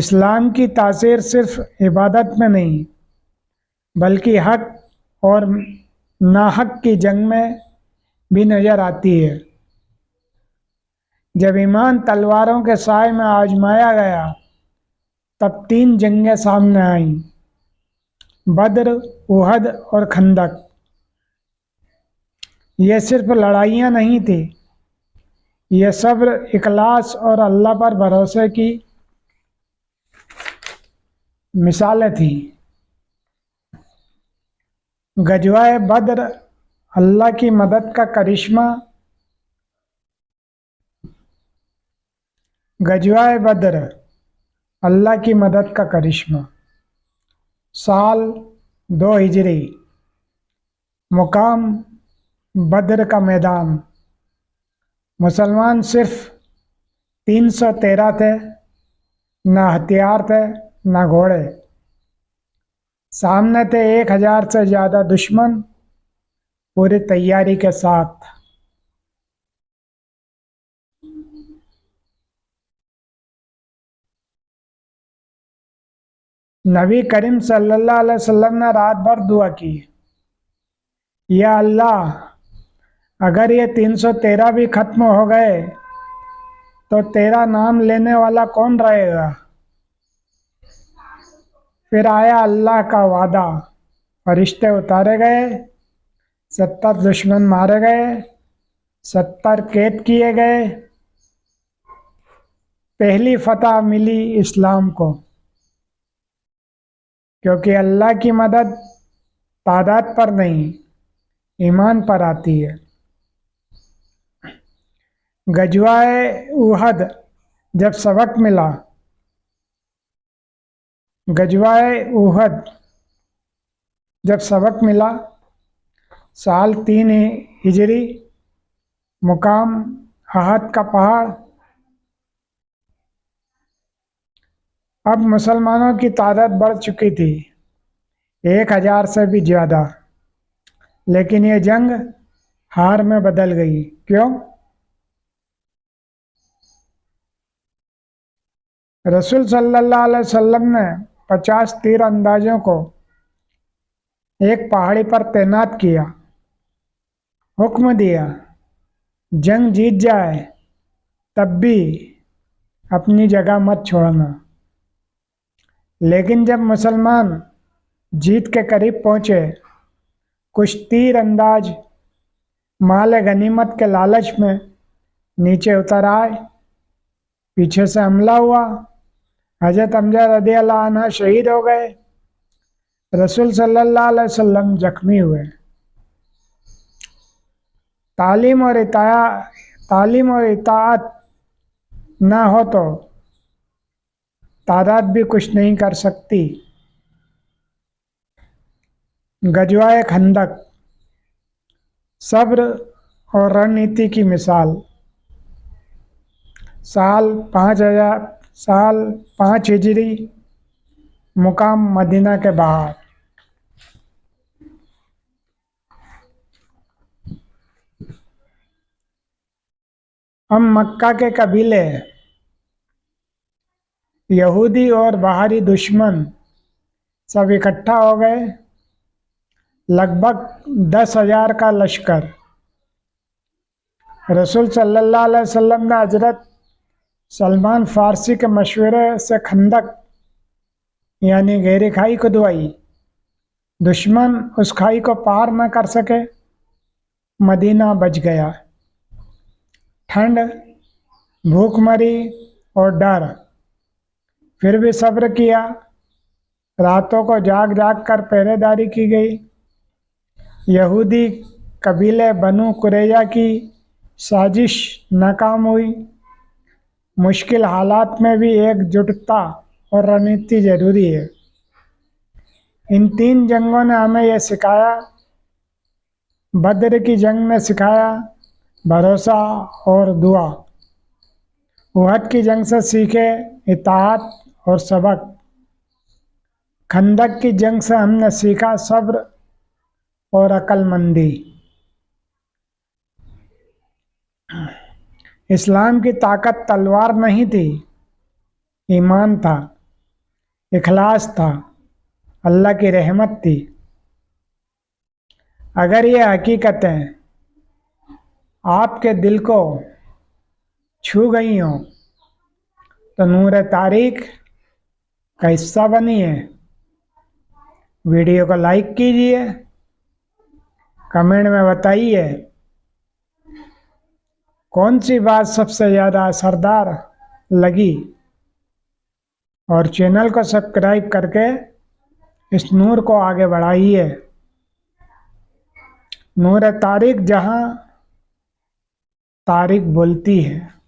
इस्लाम की तासीर सिर्फ इबादत में नहीं बल्कि हक और नाहक की जंग में भी नज़र आती है। जब ईमान तलवारों के साए में आजमाया गया तब तीन जंगें सामने आईं, बद्र, उहद और खंदक। ये सिर्फ लड़ाइयाँ नहीं थी, ये सब्र, इखलास और अल्लाह पर भरोसे की मिसालें थीं। गजवाए बद्र अल्लाह की मदद का करिश्मा। गजवाए बद्र अल्लाह की मदद का करिश्मा। साल 2 हिजरी, मुकाम बद्र का मैदान। मुसलमान सिर्फ 313 थे, ना हथियार थे ना घोड़े। सामने थे 1000 से ज़्यादा दुश्मन पूरी तैयारी के साथ। नबी करीम सल्लल्लाहु अलैहि वसल्लम ने रात भर दुआ की, या अल्लाह, अगर ये 313 भी खत्म हो गए तो तेरा नाम लेने वाला कौन रहेगा। फिर आया अल्लाह का वादा, फरिश्ते उतारे गए, 70 दुश्मन मारे गए, 70 कैद किए गए। पहली फतह मिली इस्लाम को, क्योंकि अल्लाह की मदद तादाद पर नहीं, ईमान पर आती है। गजवाए उहद जब सबक मिला। गजवाए उहद जब सबक मिला, साल 3 हिजरी, मुकाम अहद का पहाड़। अब मुसलमानों की तादाद बढ़ चुकी थी, 1000 से भी ज़्यादा। लेकिन ये जंग हार में बदल गई। क्यों? रसूल सल्लल्लाहु अलैहि वसल्लम ने 50 तीर अंदाजों को एक पहाड़ी पर तैनात किया। हुक्म दिया, जंग जीत जाए तब भी अपनी जगह मत छोड़ना। लेकिन जब मुसलमान जीत के करीब पहुंचे, कुछ तीर अंदाज माल गनीमत के लालच में नीचे उतर आए। पीछे से हमला हुआ, हजरत हमजा रदी अल्लाह अन्हा शहीद हो गए, रसूल सल्लल्लाहु अलैहि वसल्लम जख्मी हुए। तालीम और इताअत ना हो तो तादाद भी कुछ नहीं कर सकती। गजवाए खंदक सब्र और रणनीति की मिसाल। साल 5 हिजरी, मुकाम मदीना के बाहर। हम मक्का के कबीले, यहूदी और बाहरी दुश्मन सब इकट्ठा हो गए। लगभग 10,000 का लश्कर। रसूल सल्लल्लाहु अलैहि वसल्लम ने हजरत सलमान फारसी के मशवरे से खंदक यानी गहरी खाई खुदवाई। दुश्मन उस खाई को पार न कर सके, मदीना बच गया। ठंड, भूखमरी और डर, फिर भी सब्र किया। रातों को जाग जाग कर पहरेदारी की गई। यहूदी कबीले बनु कुरैजा की साजिश नाकाम हुई। मुश्किल हालात में भी एकजुटता और रणनीति जरूरी है। इन 3 जंगों ने हमें यह सिखाया। बद्र की जंग ने सिखाया भरोसा और दुआ। उहद की जंग से सीखे इताअत और सबक। खंदक की जंग से हमने सीखा सब्र और अक्लमंदी। इस्लाम की ताकत तलवार नहीं थी, ईमान था। इखलास था, अल्लाह की रहमत थी। अगर ये हकीकतें आपके दिल को छू गई हों तो नूर तारीख का हिस्सा बनिए। वीडियो को लाइक कीजिए, कमेंट में बताइए कौन सी बात सबसे ज़्यादा असरदार लगी, और चैनल को सब्सक्राइब करके इस नूर को आगे बढ़ाइए। नूर तारीख जहाँ तारीख बोलती है।